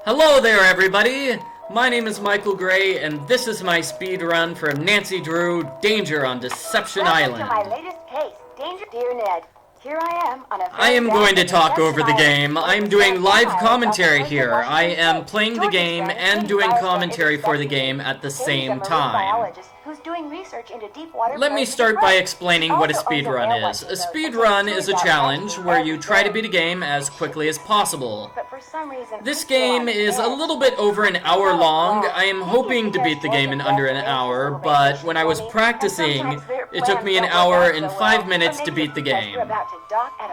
Hello there, everybody! My name is Michael Gray, and this is my speed run for Nancy Drew Danger on Deception Island. Welcome to my latest case, Danger, dear Ned. Here I am on a I am going to talk over the game. I'm doing live commentary here. I am playing the game and doing commentary for the game at the same time. Let me start by explaining what a speedrun is. A speedrun is a challenge where you try to beat a game as quickly as possible. This game is a little bit over an hour long. I am hoping to beat the game in under an hour, but when I was practicing, it took me an hour and 5 minutes to beat the game.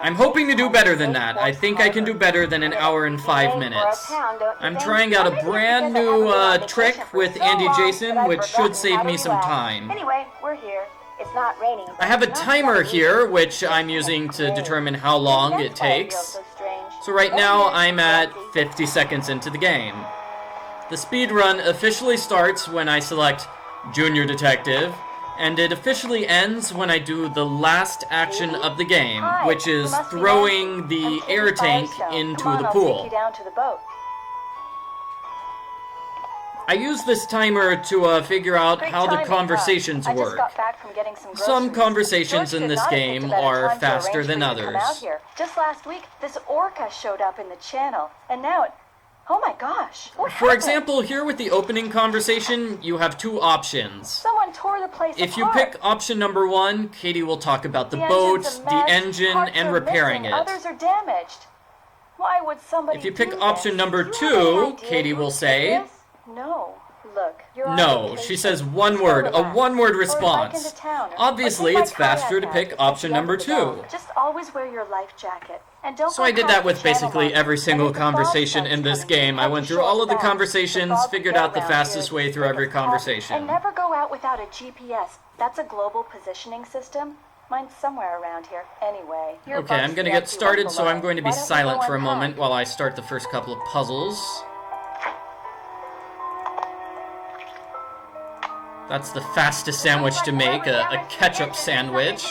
I'm hoping to do better than that. I think I can do better than an hour and 5 minutes. I'm trying out a brand new trick with Andy Jason, which should save me some time. Anyway, we're here. It's not raining. I have a timer here, which I'm using to determine how long it takes. So right now, I'm at 50 seconds into the game. The speedrun officially starts when I select Junior Detective, and it officially ends when I do the last action of the game, which is throwing the air tank into the pool. I use this timer to figure out how the conversations work. Some conversations in this game are faster than others. Just last week, this orca showed up in the channel, and now it... Oh my gosh! For example, here with the opening conversation, you have two options. Someone tore the place If you pick option number 1, Katie will talk about the boat, the engine, and repairing it. Others are damaged. Why would somebody If you pick option number 2, Katie will say... No. Look, you're No, she says one word, a one-word response. Obviously, it's faster to pick option number 2. Just always wear your life jacket. And don't So I did that with basically every single conversation in this game. I went through all of the conversations, figured out the fastest way through every conversation. And never go out without a GPS. That's a global positioning system. Mine's somewhere around here. Anyway. Okay, I'm going to get started, so I'm going to be silent for a moment while I start the first couple of puzzles. That's the fastest sandwich to make, a ketchup sandwich.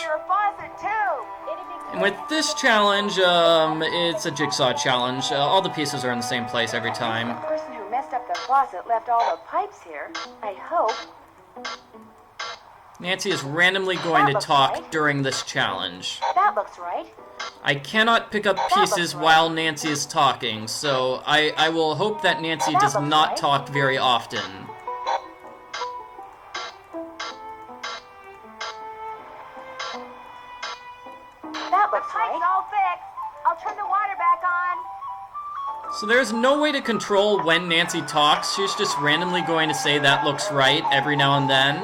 And with this challenge, it's a jigsaw challenge. All the pieces are in the same place every time. The person who messed up the closet left all the pipes here. I hope. Nancy is randomly going to talk during this challenge. That looks right. I cannot pick up pieces while Nancy is talking, so I will hope that Nancy does not talk very often. That looks right. All fixed. I'll turn the water back on. So there's no way to control when Nancy talks. She's just randomly going to say that looks right every now and then.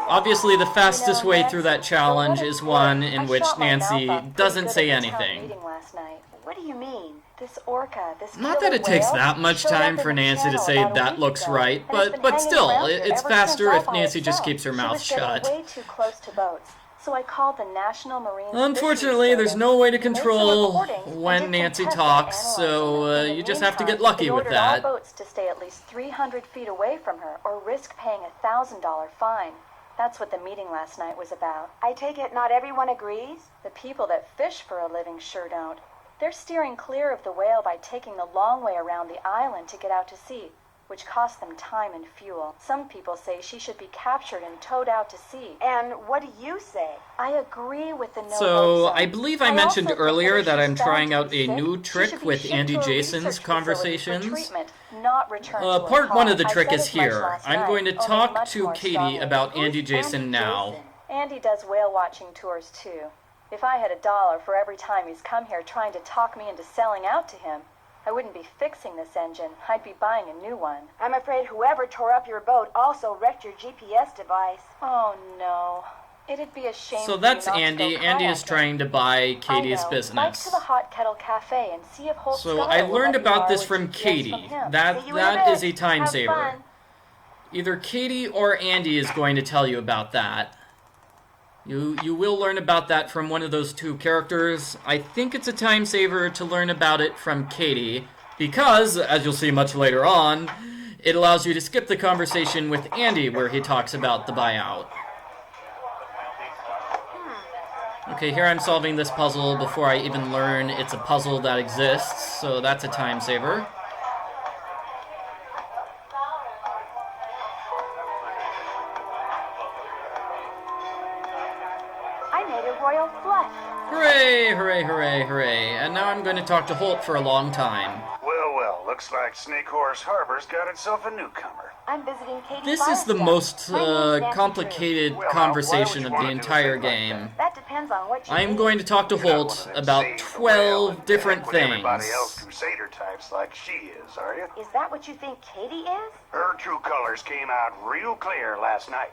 Obviously, the fastest way through that challenge is one in which Nancy doesn't say anything. What do you mean? This orca, this Not that it takes that much time for Nancy to say that looks right, but still, it's faster if Nancy just keeps her mouth shut. Way too close to boats. So I called the National Marine Unfortunately, there's no way to control when Nancy talks, so you just have to get lucky with that. All boats to stay at least 300 feet away from her or risk paying a $1,000 fine. That's what the meeting last night was about. I take it not everyone agrees? The people that fish for a living sure don't. They're steering clear of the whale by taking the long way around the island to get out to sea, which costs them time and fuel. Some people say she should be captured and towed out to sea. And what do you say? I agree with the no So, I believe I mentioned earlier that I'm trying out a new trick with Andy Jason's conversations. Part 1 of the trick is here. I'm going to talk to Katie about Andy Jason now. Andy does whale watching tours too. If I had $1 for every time he's come here trying to talk me into selling out to him, I wouldn't be fixing this engine. I'd be buying a new one. I'm afraid whoever tore up your boat also wrecked your GPS device. Oh, no. It'd be a shame. So that's Andy. Andy is trying to buy Katie's business. Bike to the Hot Kettle Cafe and see if Holt So I learned about this from Katie. That is a time saver. Either Katie or Andy is going to tell you about that. You will learn about that from one of those two characters. I think it's a time saver to learn about it from Katie, because, as you'll see much later on, it allows you to skip the conversation with Andy where he talks about the buyout. Okay, here I'm solving this puzzle before I even learn it's a puzzle that exists, so that's a time saver. Hooray, hooray, hooray, hooray. And now I'm going to talk to Holt for a long time. Well, well, looks like Snake Horse Harbor's got itself a newcomer. I'm visiting Katie. This is the most complicated conversation of the entire game. That depends on what you I'm going to talk to Holt about 12 different things. Everybody else Crusader types like she is, are you? Is that what you think Katie is? Her true colors came out real clear last night.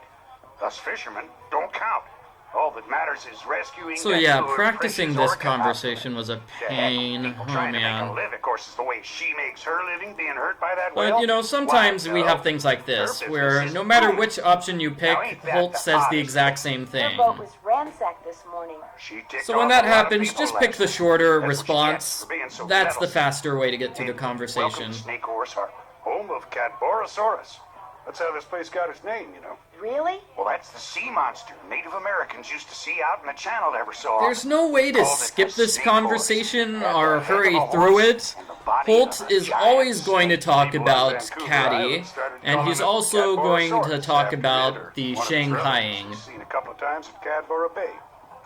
Us fishermen don't count. All that matters is rescuing. So yeah, practicing this conversation was a pain. Oh Trying to make man. a living, of course, is the way she makes her living, being hurt by that But whale. you know, sometimes Well, we no. have things like this, Her where business no is matter booming. which option you pick, Now, ain't that Holt the says the hottest exact thing? same thing. Your boat was ransacked this morning. She ticked So when off that a lot of happens, people just pick last the night. shorter That's what she response. gets for being so That's the meddlesome. faster way to get through the conversation. Welcome to Snake Horse Harbor, home of Cadborosaurus. That's how this place got its name, you know. Really? Well, that's the sea monster Native Americans used to see out in the channel every so often. There's no way to Called it skip the this snake horse. conversation Had or the head hurry of a through horse it. and the body Holt of a is giant always going to snake. talk People on about Vancouver Caddy, Island started and calling he's it also going to Cadborosaurus talk after it, about or the one of its Shanghaiing. relatives seen a couple of times at Cadboro Bay.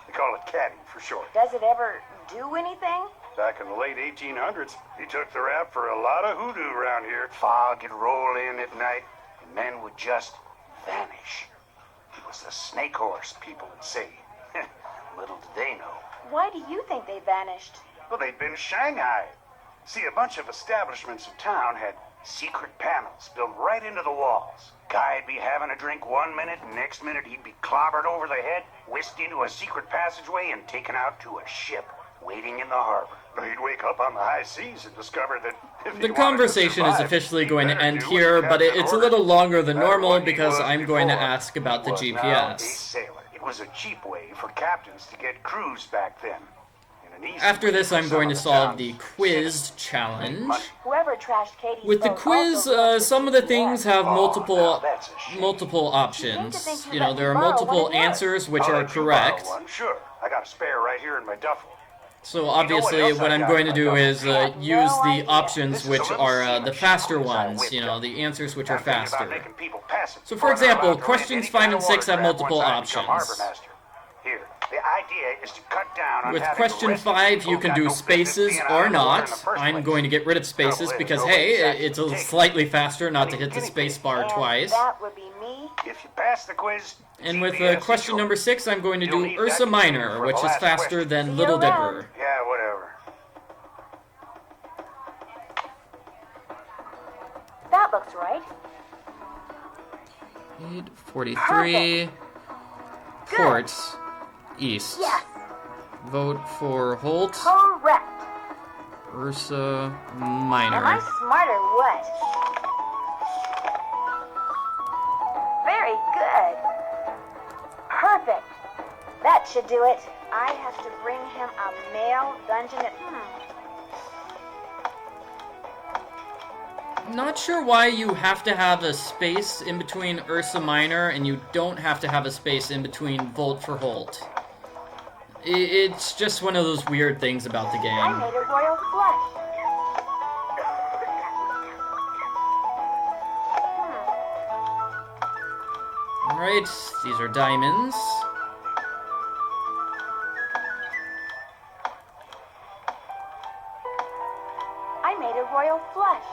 They call it Caddy for short. Does it ever do anything? Back in the late 1800s, he took the rap for a lot of hoodoo around here. Fog would roll in at night, and men would just vanish. It was the snake horse, people would say. Little did they know. Why do you think they vanished? Well, they'd been shanghaied. See, a bunch of establishments in town had secret panels built right into the walls. Guy'd be having a drink one minute, and next minute he'd be clobbered over the head, whisked into a secret passageway, and taken out to a ship waiting in the harbor. He'd wake up on the high seas and discover that if The he wanted to conversation is survive, officially he'd going to better end do here, what but Captain it's a ordered. little longer than That's normal what he because was I'm going to before. ask about He the was now a GPS. sailor. It was a cheap way for captains to get crews back then. And an easy After way this, for I'm some going of to solve town's the quiz citizens to make challenge. money. Whoever trashed Katie's With the boat quiz, also lost the some of the GPS. things have Oh, multiple now that's a shame. options. you You know, let there are me borrow multiple one of yours. answers which I'll are let you borrow correct. one, sure. I got a spare right here in my duffel. So obviously, else what I I'm got going to in my do duffel? is have use no the idea. options This is a which little are seaman the ship faster quiz I ones. whipped You know, up. the answers which I'm are thinking about faster. making people pass it So, before for they're example, allowed to rent questions any 5 kind and of 6 have watercraft multiple once I become options. harbor master. Here, the idea is to cut down on With having question arrested 5, people you who can got do no business spaces being out or on the water in not. the first I'm place. going to get rid of spaces Trouble is, because, nobody's hey, actually it's a taking slightly faster not to I mean, hit the guinea space pig. bar And twice. that would be me. If you pass the quiz, And with GPS is question yours. number 6, I'm going to You'll do need Ursa that Minor, for which the is last faster question. than See you Little around. Dipper. Yeah, whatever. That looks right. 843 Ports East. Yes, Vote for Holt, correct. Ursa Am I Minor. smart or what? Very good. Perfect. That should do it. I have to bring him a mail dungeon at... Not sure why you have to have a space in between Ursa Minor and you don't have to have a space in between Vote for Holt. It's just one of those weird things about the I game. made a royal flush. Alright, these are diamonds. I made a royal flush.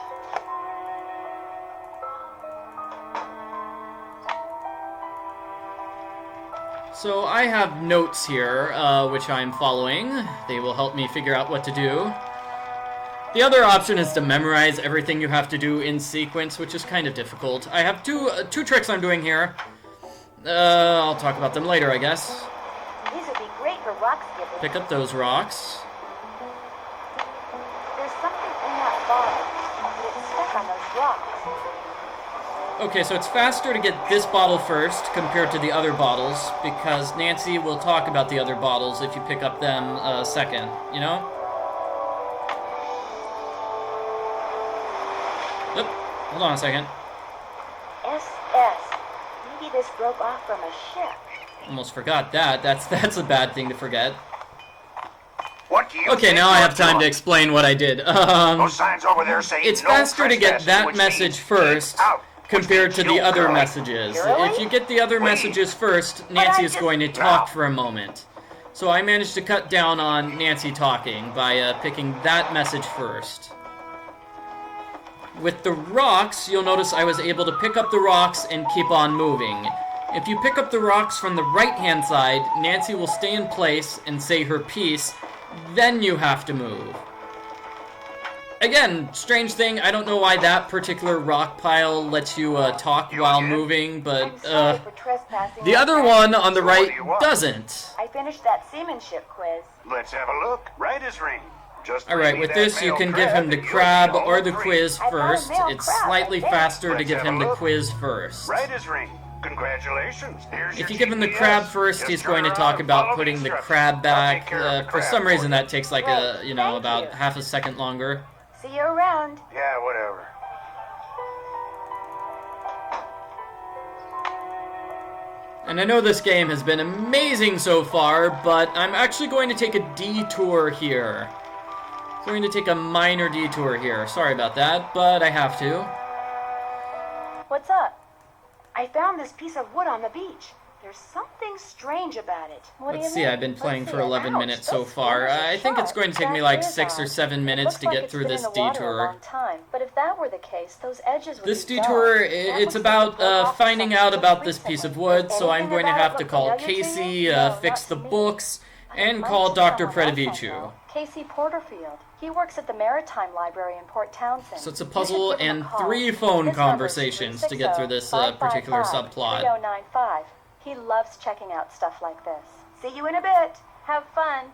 So I have notes here, which I'm following. They will help me figure out what to do. The other option is to memorize everything you have to do in sequence, which is kind of difficult. I have two tricks I'm doing here. I'll talk about them later, I guess. These would be great for rock skipping. Pick up those rocks. There's something in that bottle, but it's stuck on those rocks. Okay, so it's faster to get this bottle first compared to the other bottles, because Nancy will talk about the other bottles if you pick up them second, you know? Oop, hold on a second. SS. Maybe this broke off from a ship. Almost forgot that. That's a bad thing to forget. What do you Okay, think now I you're have time to doing? explain what I did. Those signs over there say It's no faster to get trespassing, that which message means first keep out, which compared to means the you'll other go. messages. Really? If you get the other Wait. messages first, Nancy is going to Now. talk for a moment. So I managed to cut down on Nancy talking by picking that message first. With the rocks, you'll notice I was able to pick up the rocks and keep on moving. If you pick up the rocks from the right-hand side, Nancy will stay in place and say her piece, then you have to move. Again, strange thing, I don't know why that particular rock pile lets you talk while moving, but the other one on the right doesn't. I finished that seamanship quiz. Let's have a look. Right as rain. Alright, with this you can give him the crab or the quiz first. It's slightly faster to give him the quiz first. Right as rain. Congratulations. If you give him the crab first, he's going to talk about putting the crab back. For some reason that takes like about half a second longer. See you around. Yeah, whatever. And I know this game has been amazing so far, but I'm actually going to take a detour here. Going to take a minor detour here. Sorry about that, but I have to. What's up? I found this piece of wood on the beach. There's something strange about it. Let's see, I've been playing for 11 minutes so far. I think it's going to take me like 6 or 7 minutes to get through this detour. But if that were the case, those edges would This detour, it's about finding out about this piece of wood, so I'm going to have to call Casey, fix the books, and call Dr. Predivicu. Casey Porterfield. He works at the Maritime Library in Port Townsend. So it's a puzzle and 3 phone conversations to get through this particular subplot. 3095. He loves checking out stuff like this. See you in a bit. Have fun.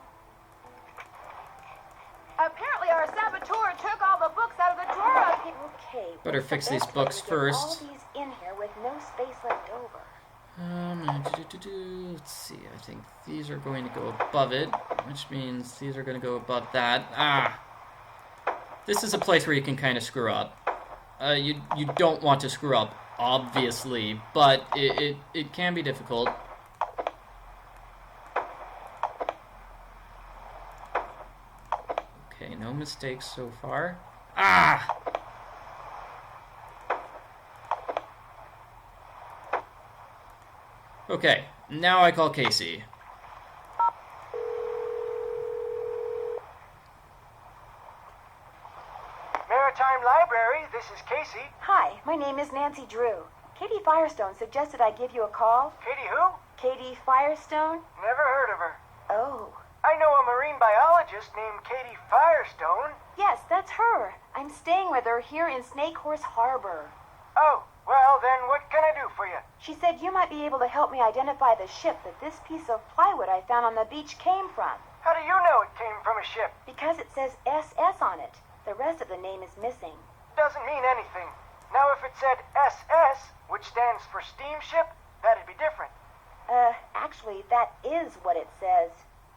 Apparently our saboteur took all the books out of the drawer up here. Okay. Better fix these books first. All these in here with no space left over. Let's see, I think these are going to go above it, which means these are going to go above that. This is a place where you can kind of screw up. You don't want to screw up, obviously, but it can be difficult. Okay, no mistakes so far. Okay, now I call Casey. Maritime Library, this is Casey. Hi, my name is Nancy Drew. Katie Firestone suggested I give you a call. Katie who? Katie Firestone? Never heard of her. Oh. I know a marine biologist named Katie Firestone. Yes, that's her. I'm staying with her here in Snake Horse Harbor. Oh, well then what can I do for you? She said you might be able to help me identify the ship that this piece of plywood I found on the beach came from. How do you know it came from a ship? Because it says SS on it. The rest of the name is missing. Doesn't mean anything. Now if it said SS, which stands for steamship, that'd be different. Actually, that is what it says.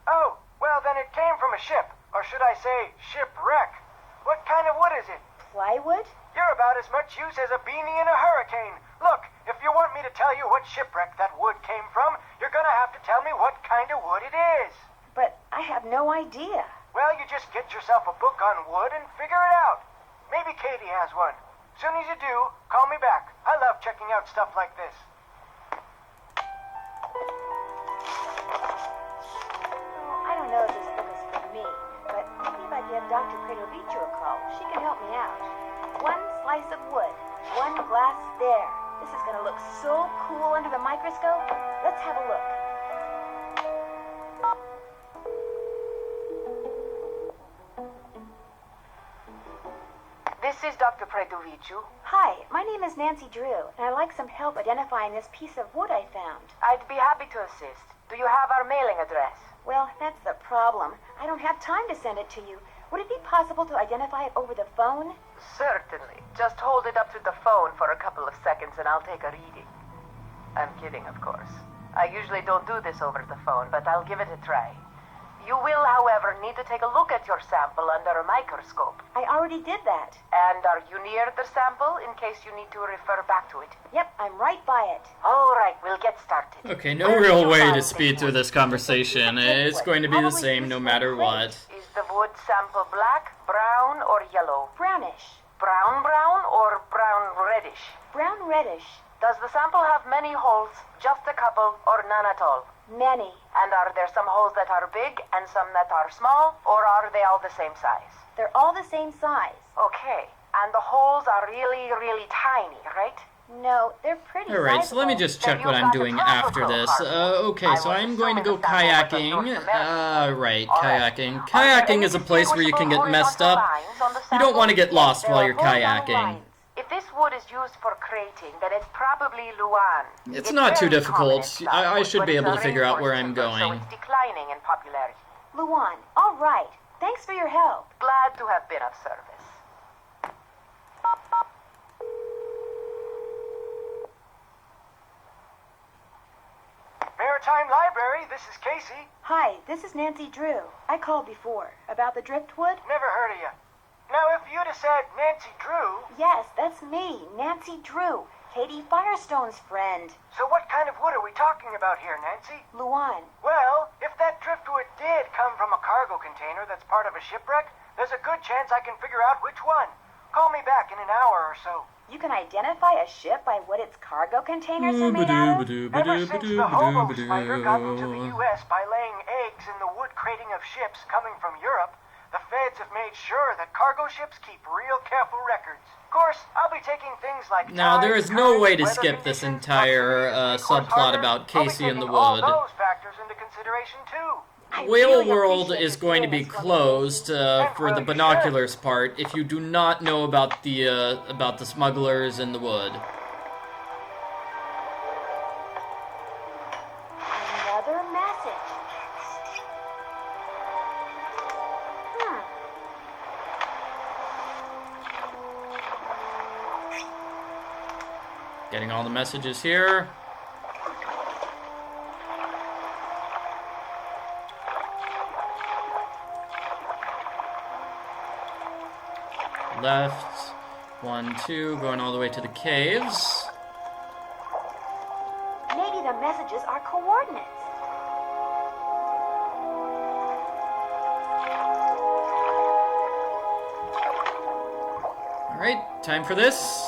Oh, well then it came from a ship. Or should I say, shipwreck. What kind of wood is it? Plywood? You're about as much use as a beanie in a hurricane. Look, if you want me to tell you what shipwreck that wood came from, you're gonna have to tell me what kind of wood it is. But I have no idea. Well, you just get yourself a book on wood and figure it out. Maybe Katie has one. Soon as you do, call me back. I love checking out stuff like this. I don't know if this book is for me, but maybe if I give Dr. Predivicu a call, she can help me out. 1 slice of wood, 1 glass there. This is gonna look so cool under the microscope. Let's have a look. This is Dr. Predivicu. Hi, my name is Nancy Drew, and I'd like some help identifying this piece of wood I found. I'd be happy to assist. Do you have our mailing address? Well, that's the problem. I don't have time to send it to you. Would it be possible to identify it over the phone? Certainly. Just hold it up to the phone for a couple of seconds and I'll take a reading. I'm kidding, of course. I usually don't do this over the phone, but I'll give it a try. You will, however, need to take a look at your sample under a microscope. I already did that. And are you near the sample in case you need to refer back to it? Yep, I'm right by it. All right, we'll get started. Okay, no real way to speed through this conversation. It's going to be the same no matter what. Is the wood sample black, brown, or yellow? Brownish. Brown or brown reddish? Brown reddish. reddish. Does the sample have many holes, just a couple, or none at all? Many. And are there some holes that are big and some that are small, or are they all the same size? They're all the same size. Okay, and the holes are really, really tiny, right? No, they're pretty Alright, so let me just check what I'm doing after this. Okay, so I'm going to go kayaking. Right, kayaking. Kayaking is a place where you can get messed up. You don't want to get lost while you're kayaking. If this wood is used for crating, then it's probably Luan. It's not too very difficult. common in I should be able to figure out where I'm reinforced timber, going. So it's declining in popularity. Luan, all right. Thanks for your help. Glad to have been of service. Maritime Library, this is Casey. Hi, this is Nancy Drew. I called before. About the driftwood? Never heard of you. Now, if you'd have said Nancy Drew, Yes, that's me, Nancy Drew, Katie Firestone's friend. so what kind of wood are we talking about here, Nancy? Luan. Well, if that driftwood did come from a cargo container that's part of a shipwreck, there's a good chance I can figure out which one. Call me back in an hour or so. You can identify a ship by what its cargo containers are made out of? Ever since the hobo spider got into the U.S. by laying eggs in the wood crating of ships coming from Europe, the feds have made sure that cargo ships keep real careful records. Of course, I'll be taking things like Now, there tides, is no way to weather skip this conditions, entire proximity to the subplot harbor. about I'll be Casey and the taking all wood. those factors into consideration too. I Whale really World appreciate is you going to doing be this for me. closed for the binoculars part if you do not know about the smugglers in the wood. Another message. Getting all the messages here. Left, 1, 2, going all the way to the caves. Maybe the messages are coordinates. Alright, time for this.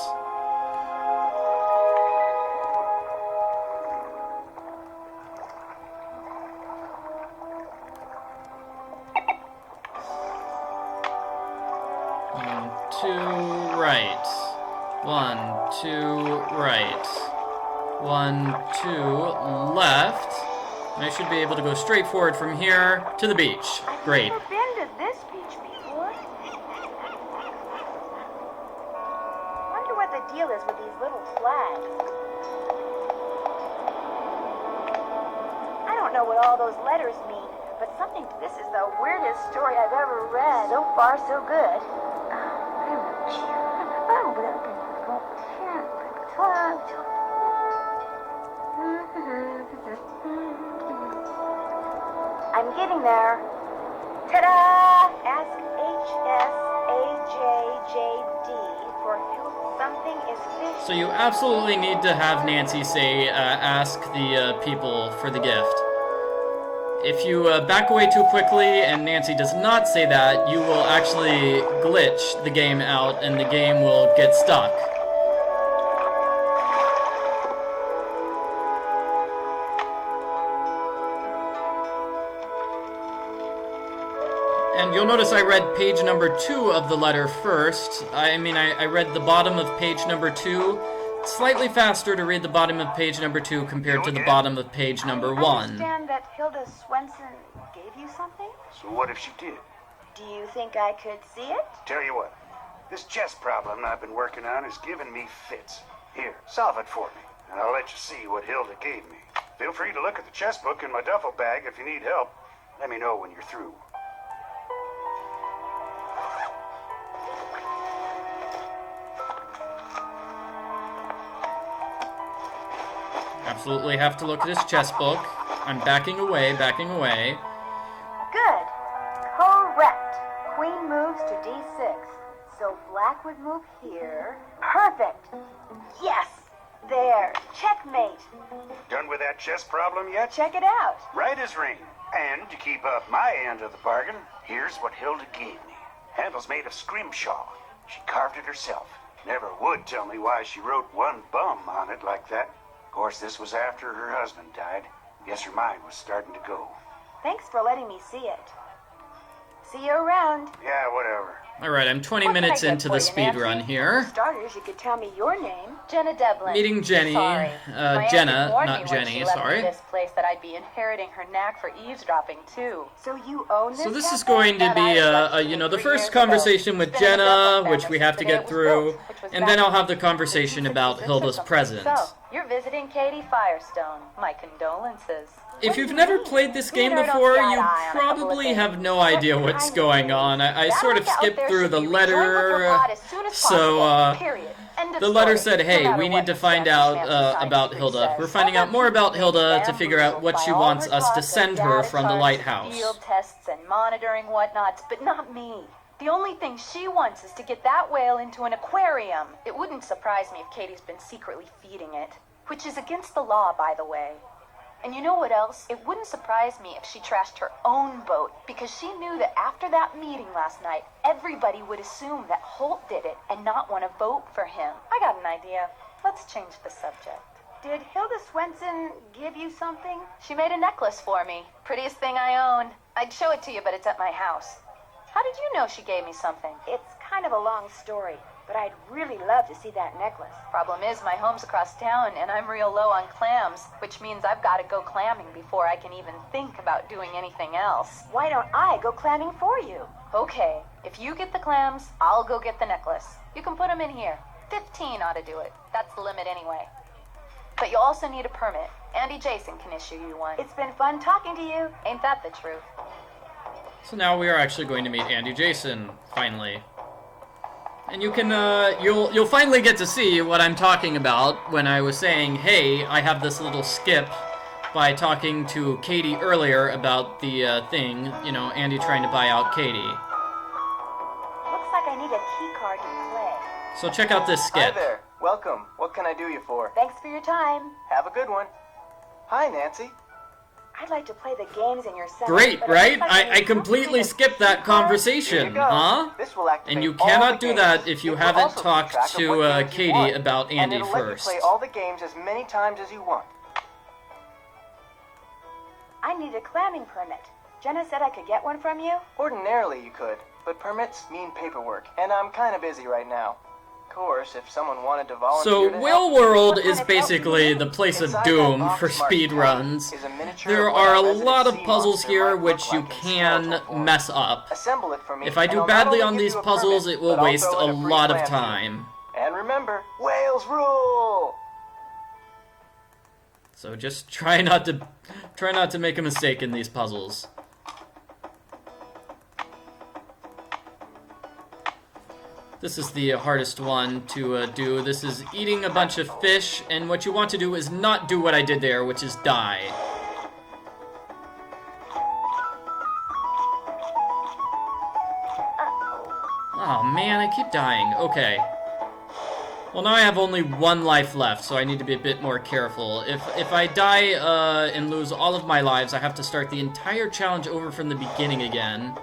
One, two, right. 1, 2, right. 1, 2, left. I should be able to go straight forward from here to the beach. Great. I've never been to this beach before. Wonder what the deal is with these little flags. I don't know what all those letters mean, but something to this is the weirdest story I've ever read. So far, so good. I'm getting there. Ta-da! Ask HSAJJD for help. Something is fishy. So you absolutely need to have Nancy say, ask the people for the gift. If you back away too quickly and Nancy does not say that, you will actually glitch the game out and the game will get stuck. And you'll notice I read page number 2 of the letter first. I read the bottom of page number 2. It's slightly faster to read the bottom of page number 2 compared to the bottom of page number 1. I understand that Hilda Swenson gave you something? So what if she did? Do you think I could see it? Tell you what, this chess problem I've been working on is giving me fits. Here, solve it for me, and I'll let you see what Hilda gave me. Feel free to look at the chess book in my duffel bag if you need help. Let me know when you're through. Absolutely have to look at his chess book. I'm backing away, backing away. Good. Correct. Queen moves to d6. So black would move here. Perfect. Yes. There. Checkmate. Done with that chess problem yet? Check it out. Right as rain. And to keep up my end of the bargain, here's what Hilda gave me. Handle's made of scrimshaw. She carved it herself. Never would tell me why she wrote one bum on it like that. Of course, this was after her husband died. Guess her mind was starting to go. Thanks for letting me see it. See you around. Yeah, whatever. Alright, I'm 20 What can I minutes get into for the you, speed Nancy? run here. For starters, you could tell me your name. Jenna Devlin. Meeting Jenny. Sorry. My Jenna, aunt warned not me when Jenny, she left sorry. me this place that I'd be inheriting her knack for eavesdropping too. So you own this? So this is cafe? going to That be, I elected you know, the 3 first years ago. conversation with It's been in the Jenna, Devlin which family we have since to the day get it was through, built, which was and back then I'll in have the conversation 1866 about or Hilda's something. present. So, you're visiting Katie Firestone. My condolences. If you've never played this game before, you probably have no idea what's going on. I sort of skipped through the letter, so the letter said, hey, we need to find out about Hilda. We're finding out more about Hilda to figure out what she wants us to send her from the lighthouse. Field tests and monitoring whatnots, but not me. The only thing she wants is to get that whale into an aquarium. It wouldn't surprise me if Katie's been secretly feeding it, which is against the law, by the way. And you know what else? It wouldn't surprise me if she trashed her own boat, because she knew that after that meeting last night, everybody would assume that Holt did it and not want to vote for him. I got an idea. Let's change the subject. Did Hilda Swenson give you something? She made a necklace for me. Prettiest thing I own. I'd show it to you, but it's at my house. How did you know she gave me something? It's kind of a long story, but I'd really love to see that necklace. Problem is, my home's across town, and I'm real low on clams, which means I've got to go clamming before I can even think about doing anything else. Why don't I go clamming for you? Okay, if you get the clams, I'll go get the necklace. You can put them in here. 15 ought to do it. That's the limit anyway. But you'll also need a permit. Andy Jason can issue you one. It's been fun talking to you. Ain't that the truth? So now we are actually going to meet Andy Jason, finally. And you can, you'll finally get to see what I'm talking about when I was saying, hey, I have this little skip by talking to Katie earlier about the thing, you know, Andy trying to buy out Katie. Looks like I need a key card to play. So check out this Hi skip. there. Welcome. What can I do you for? Thanks for your time. Have a good one. Hi, Nancy. I'd like to play the games in your center. Great, but it right? looks like I completely need a skipped key that card. Here you conversation, go. huh? This will activate And you all cannot the do games. that if you It will haven't also keep talked track of to what games you Katie want, about and Andy it'll let you first. play all the games as many times as you want. I need a clamming permit. Jenna said I could get one from you. Ordinarily you could, but permits mean paperwork, and I'm kind of busy right now. Of course, if someone wanted to volunteer So, to Whale help, World What is kind of help do you basically need? the place of inside doom that box for marked speed Penny runs. is a miniature There of what are a resident lot of sea puzzles monster here might which look you like in can skeletal form. mess up. Assemble it for me, If I and do I'll not badly only on give these you a puzzles, permit, it will but I'll waste throw in a free lot of clam too. time. And remember, whales rule! So just try not to make a mistake in these puzzles. This is the hardest one to do. This is eating a bunch of fish, and what you want to do is not do what I did there, which is die. Oh man, I keep dying. Okay. Well, now I have only one life left, so I need to be a bit more careful. If I die and lose all of my lives, I have to start the entire challenge over from the beginning again.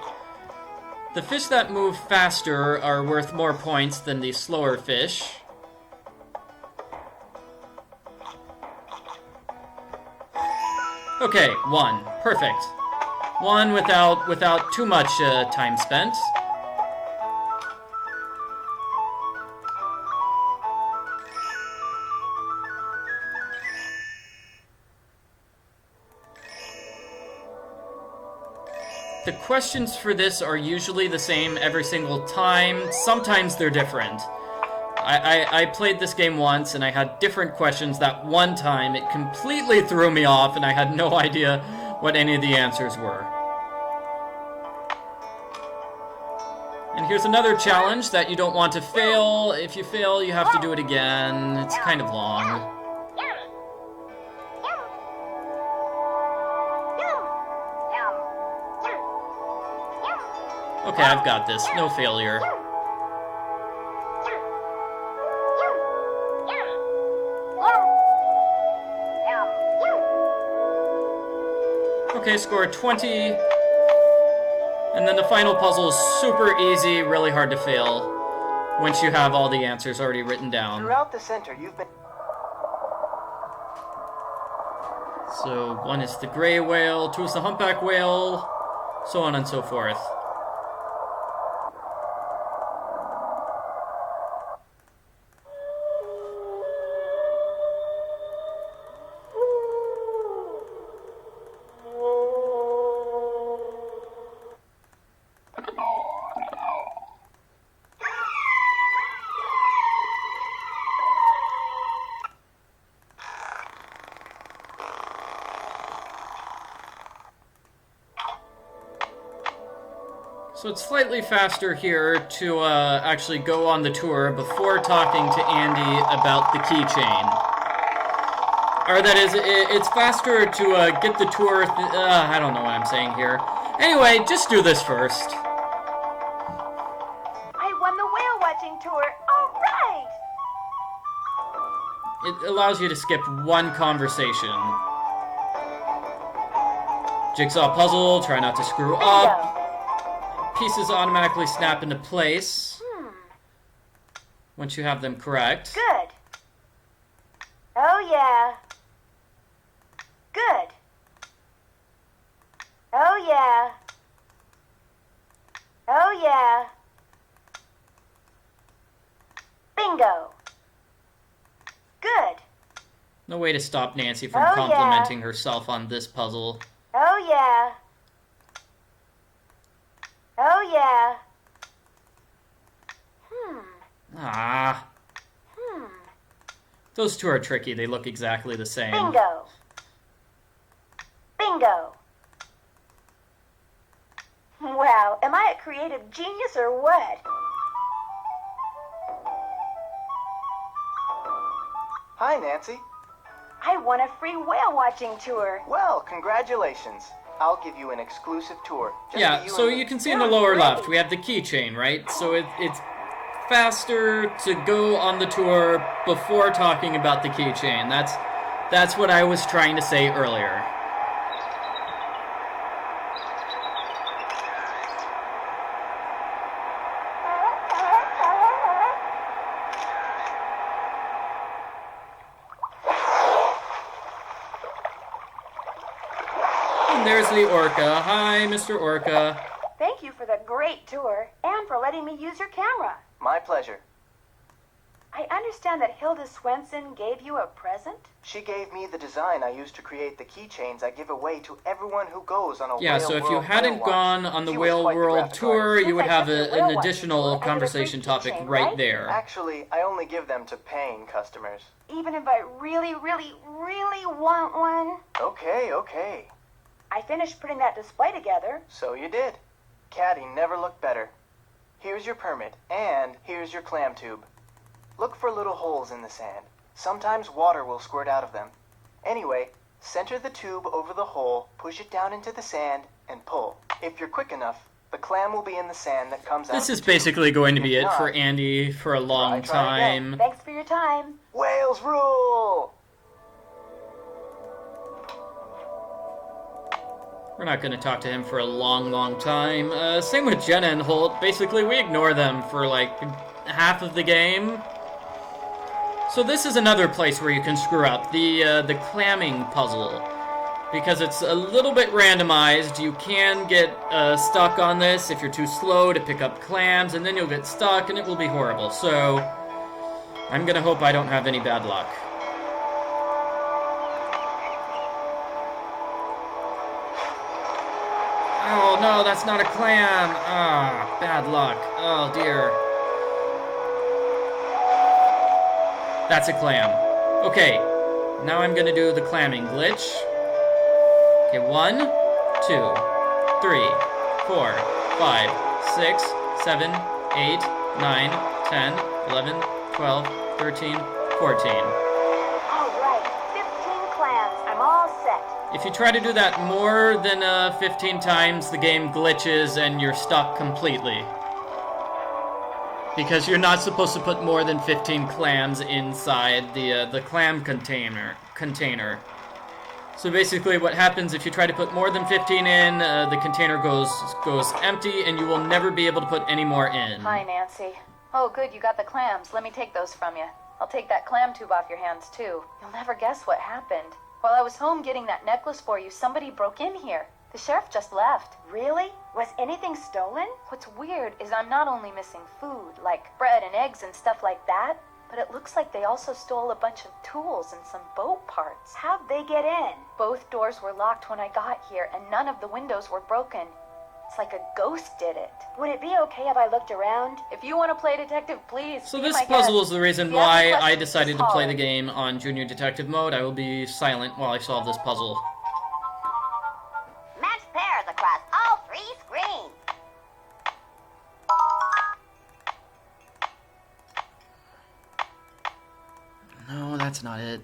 The fish that move faster are worth more points than the slower fish. Okay, one. Perfect. One without too much time spent. The questions for this are usually the same every single time. Sometimes they're different. I played this game once and I had different questions that one time. It completely threw me off and I had no idea what any of the answers were. And here's another challenge that you don't want to fail. If you fail, you have to do it again. It's kind of long. Okay, I've got this. No failure. Okay, score 20. And then the final puzzle is super easy, really hard to fail. once you have all the answers already written down. Throughout the center, you've been... So 1 is the gray whale, 2 is the humpback whale, so on and so forth. So it's slightly faster here to actually go on the tour before talking to Andy about the keychain. Or that is, it's faster to get the tour, I don't know what I'm saying here. Anyway, just do this first. I won the whale watching tour. All right! It allows you to skip one conversation. Jigsaw puzzle, try not to screw up. Pieces automatically snap into place once you have them correct. Good. Oh, yeah. Good. Oh, yeah. Oh, yeah. Bingo. Good. No way to stop Nancy from Oh, complimenting herself on this puzzle. Oh, yeah. Oh, yeah. Ah. Those two are tricky. They look exactly the same. Bingo. Bingo. Wow, am I a creative genius or what? Hi, Nancy. I won a free whale watching tour. Well, congratulations. I'll give you an exclusive tour. Just Yeah, for so and me. you can see in the lower left, we have the keychain, right? So it's faster to go on the tour before talking about the keychain. That's what I was trying to say earlier. And there's the orca. Hi, Mr. Orca. Thank you for the great tour and for letting me use your camera. My pleasure. I understand that Hilda Swenson gave you a present? She gave me the design I used to create the keychains I give away to everyone who goes on a Yeah, Whale so if you World hadn't whale gone watch. on the She was Whale quite the World graphic tour, artist. you would Since I have took the an whale watching additional tour, I get a free conversation topic keychain, right right? there. Actually, I only give them to paying customers. Even if I really, really, really want one? Okay. I finished putting that display together. So you did. Caddy never looked better. Here's your permit, and here's your clam tube. Look for little holes in the sand. Sometimes water will squirt out of them. Anyway, center the tube over the hole, push it down into the sand, and pull. If you're quick enough, the clam will be in the sand that comes out. This of is the basically going to If be it not, for Andy for a long try again. time. Thanks for your time. Whales rule! We're not going to talk to him for a long time. Same with Jenna and Holt. Basically, we ignore them for like half of the game. So this is another place where you can screw up, the clamming puzzle. Because it's a little bit randomized, you can get stuck on this if you're too slow to pick up clams, and then you'll get stuck and it will be horrible. So I'm gonna hope I don't have any bad luck. Oh no, that's not a clam! Ah, bad luck. Oh dear. That's a clam. Okay, now I'm gonna do the clamming glitch. Okay, 1, 2, 3, 4, 5, 6, 7, 8, 9, 10, 11, 12, 13, 14. All right, 15 clams. I'm all set. If you try to do that more than 15 times, the game glitches and you're stuck completely. Because you're not supposed to put more than 15 clams inside the clam container. So basically what happens if you try to put more than 15 in, the container goes empty and you will never be able to put any more in. Hi, Nancy. Oh, good, you got the clams. Let me take those from you. I'll take that clam tube off your hands, too. You'll never guess what happened. While I was home getting that necklace for you, somebody broke in here. The sheriff just left. Really? Was anything stolen? What's weird is I'm not only missing food, like bread and eggs and stuff like that, but it looks like they also stole a bunch of tools and some boat parts. How'd they get in? Both doors were locked when I got here, and none of the windows were broken. It's like a ghost did it. Would it be okay if I looked around? If you want to play detective, please. So be this my puzzle guest. is the reason If you have any why I questions, decided to just play holler. the game on Junior Detective mode. I will be silent while I solve this puzzle. Match pairs across all 3 screens. No, that's not it.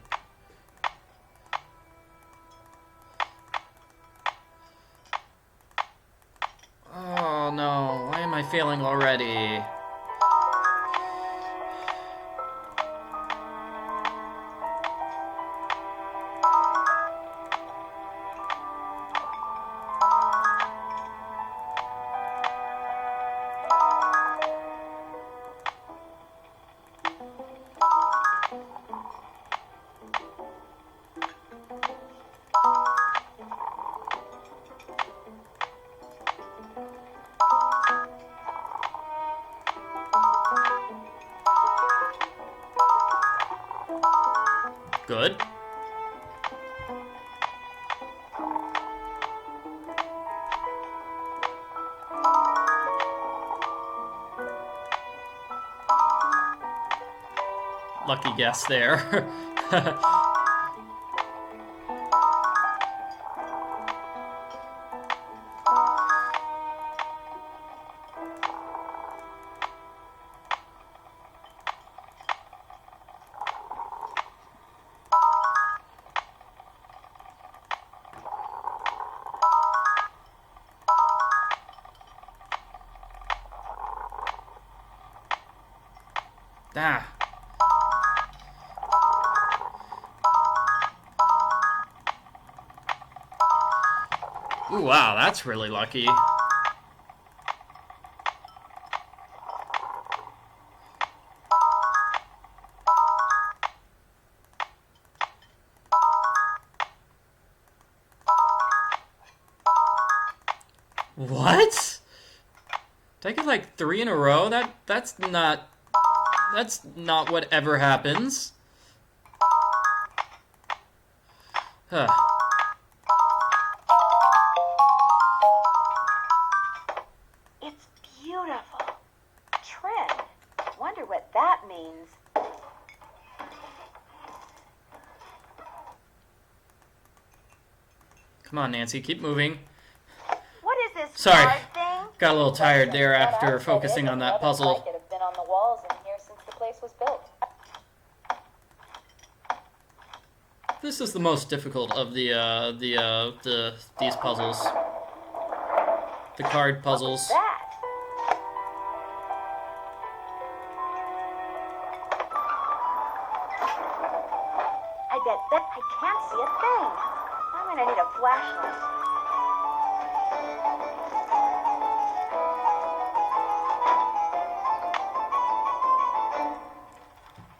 Oh no, why am I failing already? Good. Lucky guess there. Ah. Ooh, wow, that's really lucky. What? Did I get like 3 in a row? That's not what ever happens. Huh. It's beautiful. Trend. Wonder what that means. Come on, Nancy, keep moving. What is this Sorry. card thing? Got a little tired there after focusing on that puzzle. Like it have been on the walls in here since the place was built. This is the most difficult of these puzzles. The card puzzles. That. I bet that I can't see a thing. I'm gonna need a flashlight.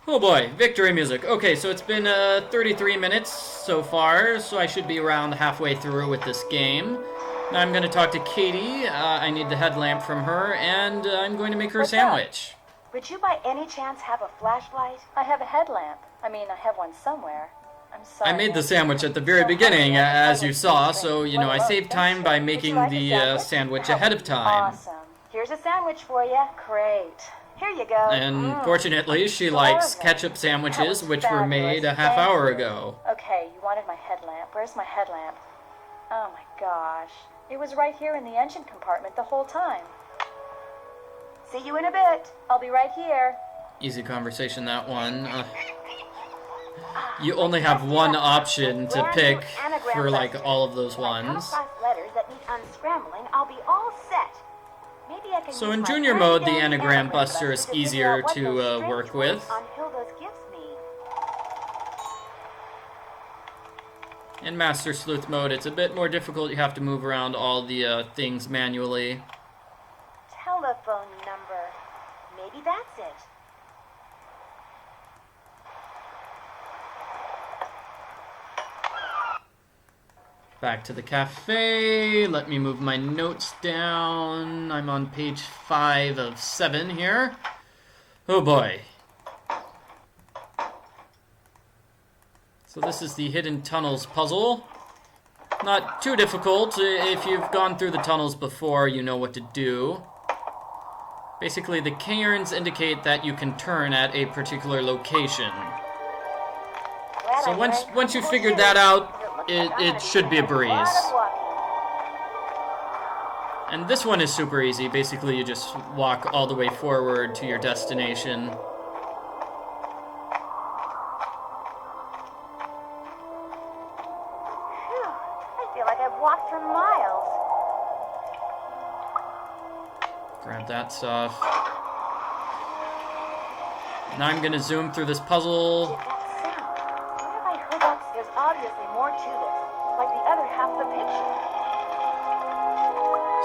Oh boy, victory music. Okay, so it's been 33 minutes so far, so I should be around halfway through with this game. Now I'm going to talk to Katie. I need the headlamp from her, and I'm going to make her a What's sandwich. Would you by any chance have a flashlight? I have a headlamp. I mean, I have one somewhere. I'm sorry. I made the sandwich at the very beginning, as you saw, so, you know, I saved time by making the sandwich ahead of time. Awesome. Here's a sandwich for you. Great. Here you go. And fortunately, she likes ketchup sandwiches, which were made a half hour ago. Okay, you wanted my headlamp. Where's my headlamp? Oh my gosh. It was right here in the engine compartment the whole time. See you in a bit. I'll be right here. Easy conversation, that one. You only have one option to pick for, like, all of those ones. Letters that need unscrambling, I'll be all set. Maybe I can So use in my Junior handy mode, the dandy anagram buster is figure easier out what to those strange work words with. on Hilda's gives me. In Master Sleuth mode, it's a bit more difficult. You have to move around all the things manually. Telephone number. Maybe that's it. Back to the cafe. Let me move my notes down. I'm on page 5 of 7 here. Oh boy. So this is the Hidden Tunnels puzzle. Not too difficult. If you've gone through the tunnels before, you know what to do. Basically, the cairns indicate that you can turn at a particular location. So once you've figured that out, it should be a breeze. And this one is super easy. Basically, you just walk all the way forward to your destination. Phew, I feel like I've walked for miles. Grab that stuff. Now I'm gonna zoom through this puzzle. That sound. Where have I heard that? There's obviously more to this. Like the other half of the picture.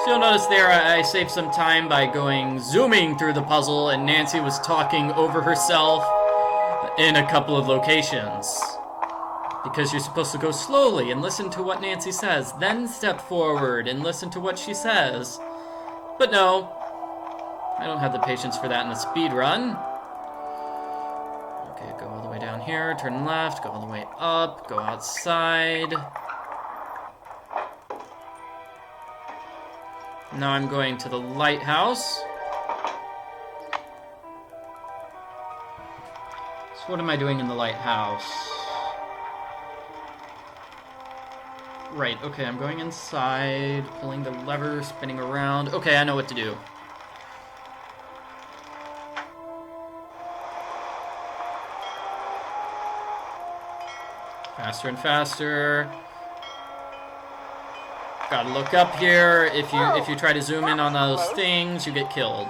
So you'll notice there I saved some time by zooming through the puzzle, and Nancy was talking over herself in a couple of locations. Because you're supposed to go slowly and listen to what Nancy says, then step forward and listen to what she says. But no, I don't have the patience for that in a speed run. Okay, go all the way down here, turn left, go all the way up, go outside. Now I'm going to the lighthouse. So what am I doing in the lighthouse? Right, okay, I'm going inside, pulling the lever, spinning around. Okay, I know what to do. Faster and faster. Gotta look up here. If you try to zoom in on those things, you get killed.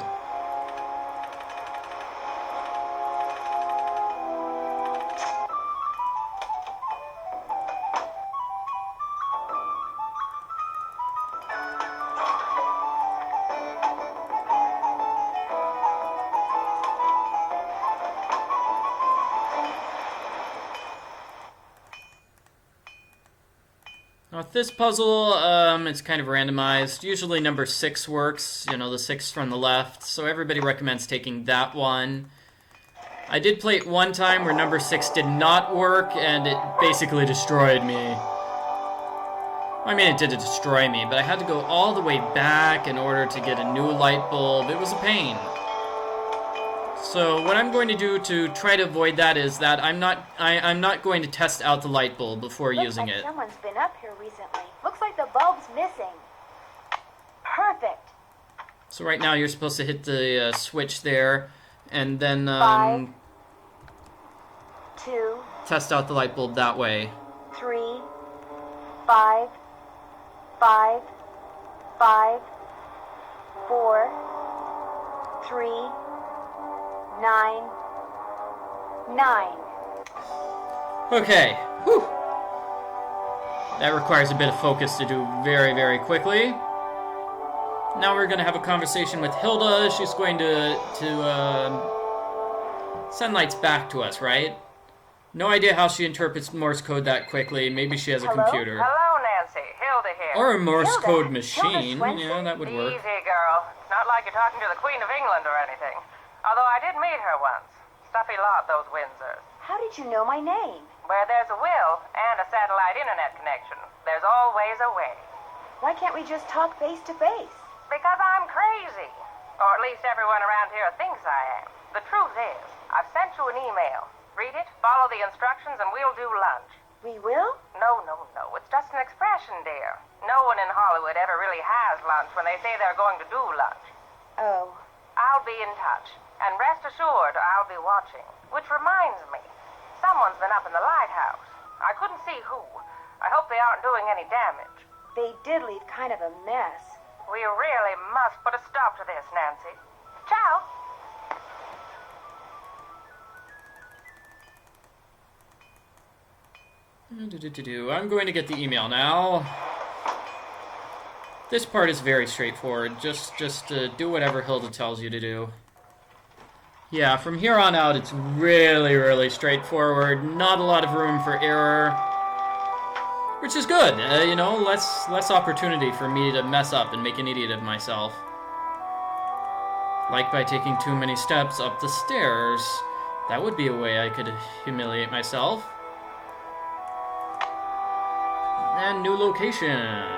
Now with this puzzle, it's kind of randomized. Usually number 6 works, you know, the 6 from the left, so everybody recommends taking that one. I did play it one time where number 6 did not work, and it basically destroyed me. I mean, it didn't destroy me, but I had to go all the way back in order to get a new light bulb. It was a pain. So what I'm going to do to try to avoid that is that I'm not going to test out the light bulb before using it. Someone's been up here recently. Looks like the bulb's missing. Perfect. So right now you're supposed to hit the switch there, and then 5, 2, test out the light bulb that way. 3, 5, 5, 5, 4, 3, 9, 9. Okay. Whew. That requires a bit of focus to do very, very quickly. Now we're going to have a conversation with Hilda. She's going to send lights back to us, right? No idea how she interprets Morse code that quickly. Maybe she has a computer. Hello, Nancy. Hilda here. Or a Morse Hilda. code Hilda machine. Swenson? Yeah, that would work. Easy, girl. It's not like you're talking to the Queen of England or anything. Although I did meet her once. Stuffy lot, those Windsors. How did you know my name? Where there's a will and a satellite internet connection, there's always a way. Why can't we just talk face to face? Because I'm crazy. Or at least everyone around here thinks I am. The truth is, I've sent you an email. Read it, follow the instructions, and we'll do lunch. We will? No, no, no. It's just an expression, dear. No one in Hollywood ever really has lunch when they say they're going to do lunch. Oh. I'll be in touch. And rest assured, I'll be watching. Which reminds me, someone's been up in the lighthouse. I couldn't see who. I hope they aren't doing any damage. They did leave kind of a mess. We really must put a stop to this, Nancy. Ciao. I'm going to get the email now. This part is very straightforward. Just do whatever Hilda tells you to do. Yeah, from here on out, it's really, really straightforward. Not a lot of room for error, which is good. You know, less opportunity for me to mess up and make an idiot of myself. Like by taking too many steps up the stairs. That would be a way I could humiliate myself. And new location.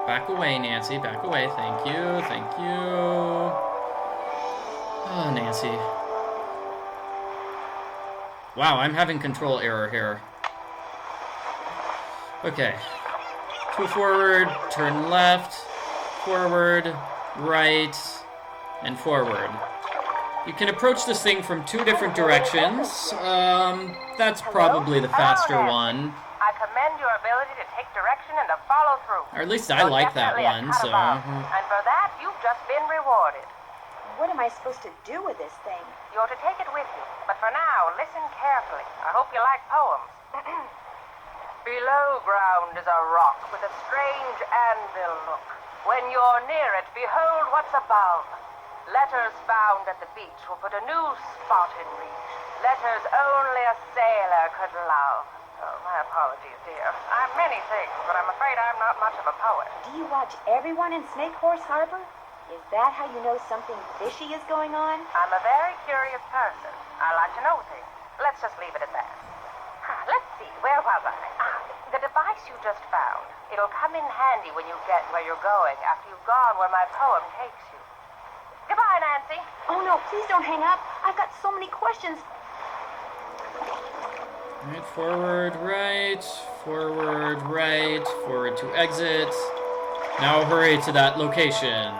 Back away, Nancy. Back away. Thank you. Thank you. Oh, Nancy. Wow, I'm having control error here. Okay. 2 forward, turn left, forward, right, and forward. You can approach this thing from 2 different directions. That's probably the faster one. I commend your ability to take direction and to follow through. Or at least I like that one, so... And for that, you've just been rewarded. What am I supposed to do with this thing? You're to take it with you. But for now, listen carefully. I hope you like poems. Below ground is a rock with a strange anvil look. When you're near it, behold what's above. Letters found at the beach will put a new spot in reach. Letters only a sailor could love. Oh, my apologies, dear. I'm many things, but I'm afraid I'm not much of a poet. Do you watch everyone in Snake Horse Harbor? Is that how you know something fishy is going on? I'm a very curious person. I like to know things. Let's just leave it at that. Let's see, where was I? The device you just found. It'll come in handy when you get where you're going after you've gone where my poem takes you. Goodbye, Nancy. Oh, no, please don't hang up. I've got so many questions. Right, forward, right, forward to exit. Now hurry to that location.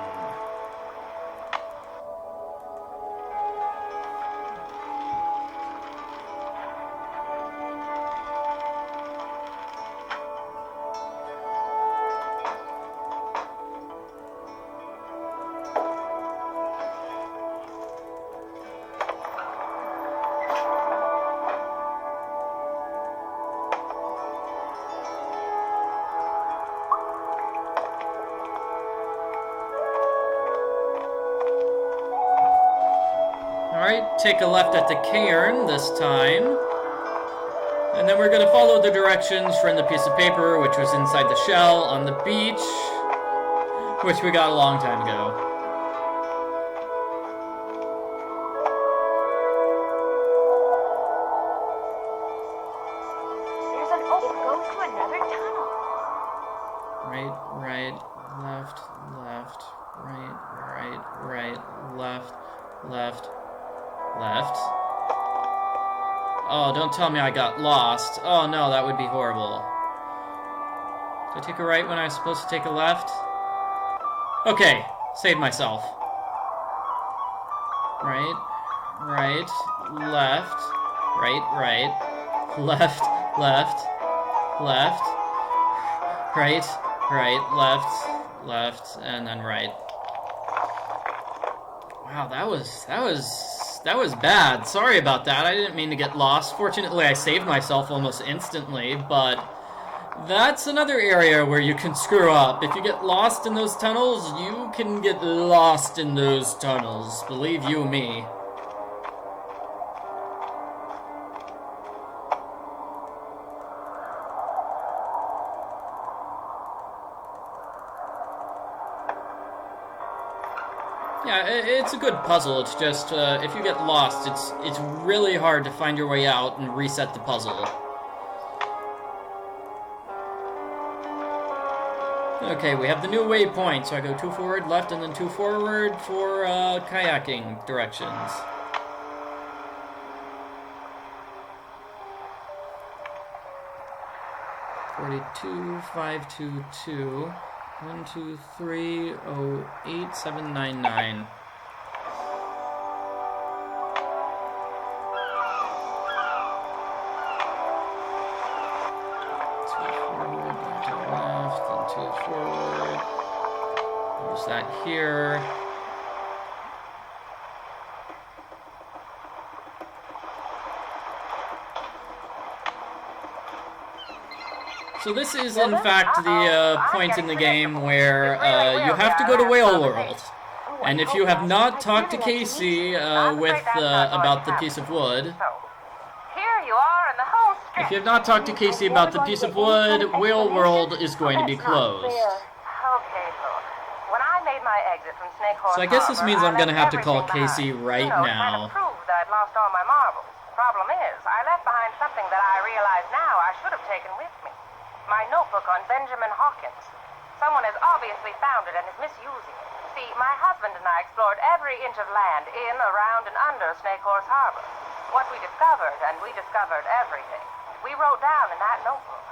Alright, take a left at the cairn this time. And then we're going to follow the directions from the piece of paper, which was inside the shell on the beach, which we got a long time ago. There's an it goes to another tunnel. Right, left, right, left. Oh, don't tell me I got lost. Oh no, that would be horrible. Did I take a right when I was supposed to take a left? Okay, saved myself. Right, left, right, left, right, left, and then right. Wow, that was bad. Sorry about that. I didn't mean to get lost. Fortunately, I saved myself almost instantly, but that's another area where you can screw up. If you get lost in those tunnels, you can get lost in those tunnels. Believe you me. Yeah, it's a good puzzle. It's just, if you get lost, it's really hard to find your way out and reset the puzzle. Okay, we have the new waypoint, so I go 2 forward, left, and then 2 forward for kayaking directions. $42, $522. 1, 2, 3, 0, 8, 7, 9, 9. Forward. Use that here. So this is, in fact, the point in the game where you have to go to Whale World. And if you have not talked to Casey about the piece of wood, Here you are in the home stretch. if you have not talked to Casey about the piece of wood, Whale World is going to be closed. Okay, look. When I made my exit from Snake Horse So I guess this Harbor, means I'm going to have to everything call Casey behind. right Trying now. to prove that I'd lost all my marbles. Problem is, I left behind something that I realize now I should have taken with me. My notebook on Benjamin Hawkins. Someone has obviously found it and is misusing it. See, my husband and I explored every inch of land in, around, and under Snake Horse Harbor. What we discovered, and we discovered everything, we wrote down in that notebook.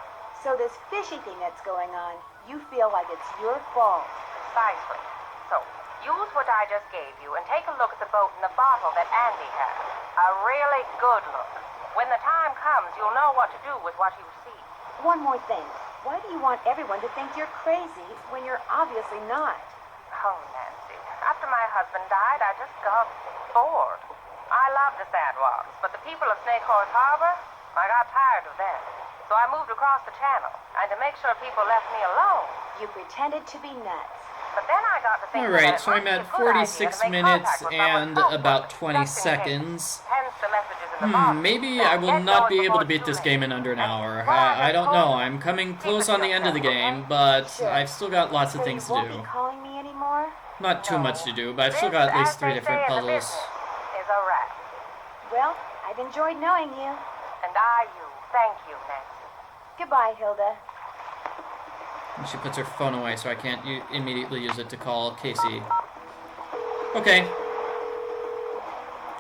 So this fishy thing that's going on, you feel like it's your fault. Precisely. So, use what I just gave you and take a look at the boat and the bottle that Andy has. A really good look. When the time comes, you'll know what to do with what you see. One more thing. Why do you want everyone to think you're crazy when you're obviously not? Oh, Nancy. After my husband died, I just got bored. I loved the Sandwalks, but the people of Snake Horse Harbor, I got tired of them. So I moved across the channel, and to make sure people left me alone. You pretended to be nuts. But then I got to thinking Alright, that it so I'm might be at a good idea 46 to make minutes contact with someone and close, about just 20 in case. seconds. Hence the messages in the bottle. Maybe Now, I will get not going be able before to beat it's this too game late. in under an hour. Well, I don't just know. I'm coming close on the end of the game, but I've still got lots of So things you to won't do. be calling me anymore? Not too much to do, but I've still got at least 3 different puzzles. Is a wrap. Well, I've enjoyed knowing you. And I you. Thank you, Nancy. Goodbye, Hilda. And she puts her phone away so I can't immediately use it to call Casey. Okay.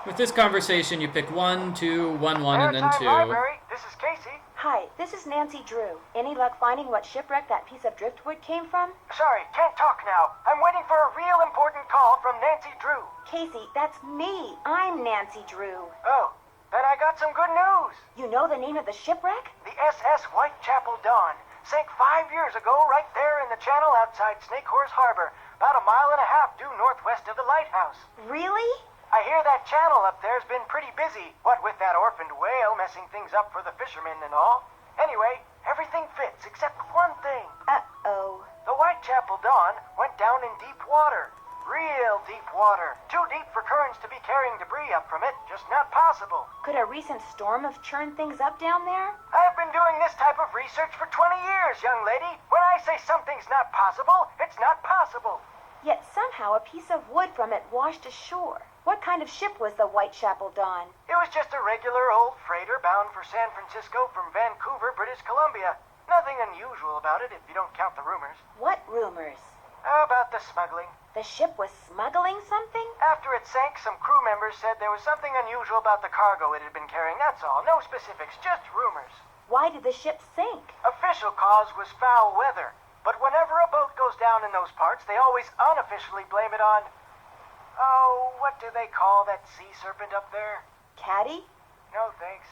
With this conversation, you pick 1, 2, 1, 1, and then Maritime 2. Library, this is Casey. Hi, this is Nancy Drew. Any luck finding what shipwreck that piece of driftwood came from? Sorry, can't talk now. I'm waiting for a real important call from Nancy Drew. Casey, that's me. I'm Nancy Drew. Oh, then I got some good news. You know the name of the shipwreck? The SS Whitechapel Dawn sank 5 years ago right there in the channel outside Snake Horse Harbor, about 1.5 miles due northwest of the lighthouse. Really? I hear that channel up there's been pretty busy, what with that orphaned whale messing things up for the fishermen and all. Anyway, everything fits except one thing. Uh-oh. The Whitechapel Dawn went down in deep water. Real deep water. Too deep for currents to be carrying debris up from it. Just not possible. Could a recent storm have churned things up down there? I've been doing this type of research for 20 years, young lady. When I say something's not possible, it's not possible. Yet somehow a piece of wood from it washed ashore. What kind of ship was the Whitechapel Dawn? It was just a regular old freighter bound for San Francisco from Vancouver, British Columbia. Nothing unusual about it if you don't count the rumors. What rumors? About the smuggling. The ship was smuggling something? After it sank, some crew members said there was something unusual about the cargo it had been carrying. That's all. No specifics, just rumors. Why did the ship sink? Official cause was foul weather. But whenever a boat goes down in those parts, they always unofficially blame it on... Oh, what do they call that sea serpent up there? Caddy? No, thanks.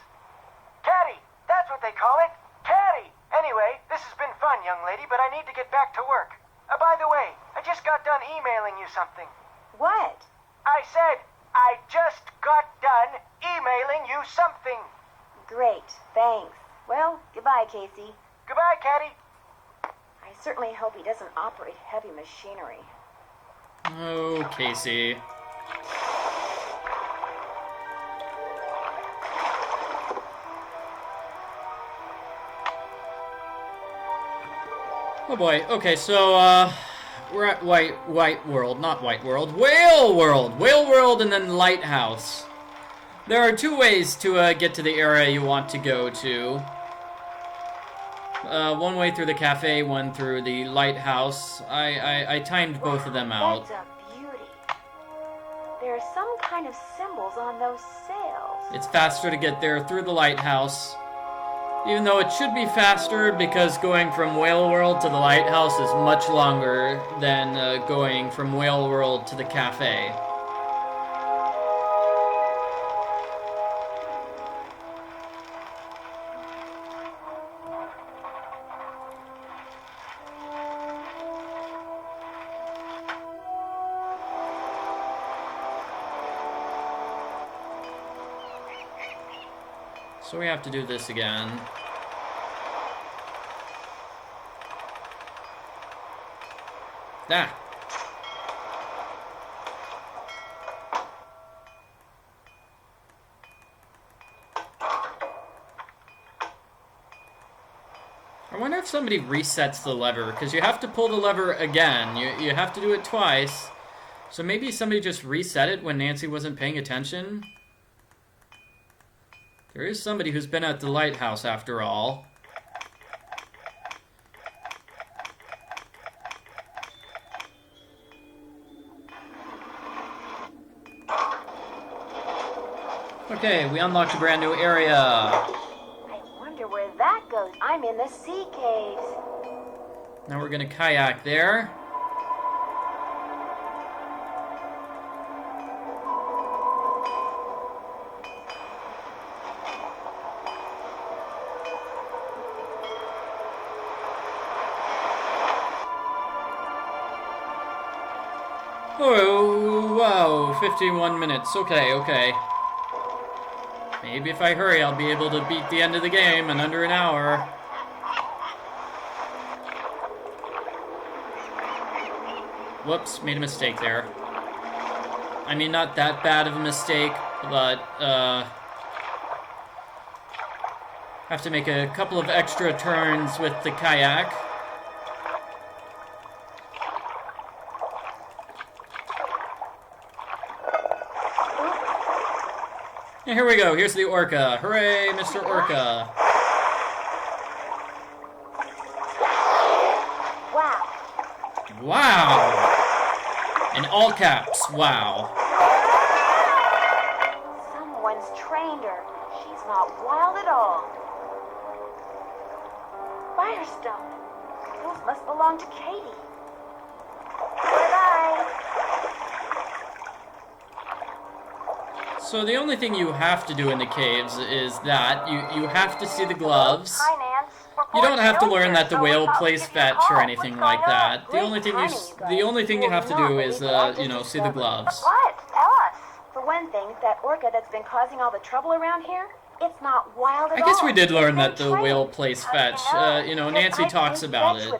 Caddy! That's what they call it! Caddy! Anyway, this has been fun, young lady, but I need to get back to work. By the way, I just got done emailing you something. What? I said, I just got done emailing you something. Great, thanks. Well, goodbye, Casey. Goodbye, Caddy. I certainly hope he doesn't operate heavy machinery. Oh, Casey. Oh boy. Okay, so we're at White World, not White World, Whale World, Whale World, and then Lighthouse. There are 2 ways to get to the area you want to go to. One way through the cafe, one through the lighthouse. I timed both of them out. That's a beauty. There are some kind of symbols on those sails. It's faster to get there through the lighthouse. Even though it should be faster because going from Whale World to the lighthouse is much longer than going from Whale World to the cafe. So we have to do this again. Ah. I wonder if somebody resets the lever, because you have to pull the lever again. You have to do it twice. So maybe somebody just reset it when Nancy wasn't paying attention. There is somebody who's been at the lighthouse after all. Okay, we unlocked a brand new area. I wonder where that goes. I'm in the sea caves. Now we're gonna kayak there. Oh, wow, 51 minutes. Okay. Maybe if I hurry, I'll be able to beat the end of the game in under an hour. Whoops, made a mistake there. I mean, not that bad of a mistake, but, have to make a couple of extra turns with the kayak. And here we go. Here's the orca. Hooray, Mr. Orca. Wow. In all caps, wow. Someone's trained her. She's not wild at all. Firestone. Those must belong to Katie. Bye-bye. So the only thing you have to do in the caves is that you have to see the gloves. Hi, Nance. You don't have to learn that the whale plays fetch or anything like that. The only thing you have to do is see the gloves. What? Tell us. For one thing, that orca that's been causing all the trouble around here, it's not wild at all. I guess we did learn that the whale plays fetch. Nancy talks about it.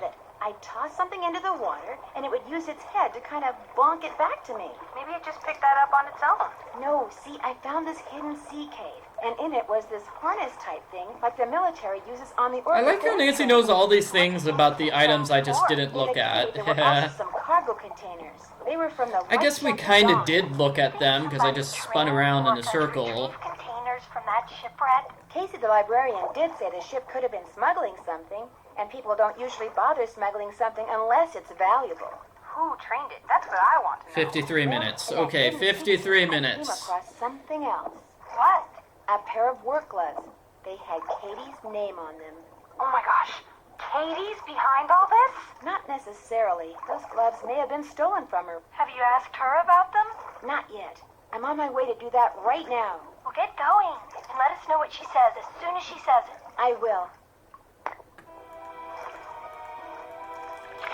I'd toss something into the water, and it would use its head to kind of bonk it back to me. Maybe it just picked that up on its own. No, see, I found this hidden sea cave, and in it was this harness-type thing like the military uses on the orca. I like how Nancy knows all these things about the items I just didn't look at. There were also some cargo containers. They were from the I guess we kind of did look at them, because I just spun around in a circle. Containers from that shipwreck? Casey the librarian did say the ship could have been smuggling something, and people don't usually bother smuggling something unless it's valuable. Who trained it? That's what I want to know. 53 minutes. Okay, 53 minutes. I came across something else. What? A pair of work gloves. They had Katie's name on them. Oh my gosh. Katie's behind all this? Not necessarily. Those gloves may have been stolen from her. Have you asked her about them? Not yet. I'm on my way to do that right now. Well, get going. And let us know what she says as soon as she says it. I will.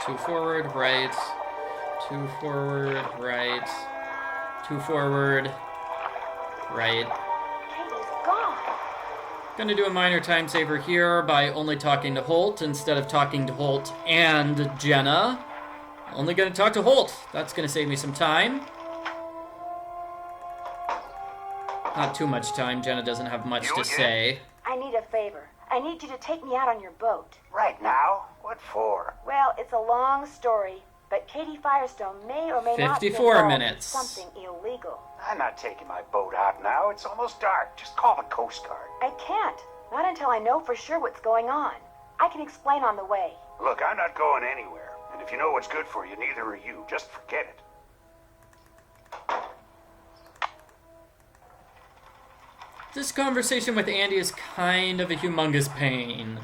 2 forward, right. 2 forward, right. 2 forward, right. Katie's gone. Gonna do a minor time saver here by only talking to Holt instead of talking to Holt and Jenna. Only gonna talk to Holt. That's gonna save me some time. Not too much time. Jenna doesn't have much to say. I need a favor. I need you to take me out on your boat. Right now? What for? Well, it's a long story, but Katie Firestone may or may not be 54 involved in minutes. something illegal. I'm not taking my boat out now. It's almost dark. Just call the Coast Guard. I can't. Not until I know for sure what's going on. I can explain on the way. Look, I'm not going anywhere. And if you know what's good for you, neither are you. Just forget it. This conversation with Andy is kind of a humongous pain.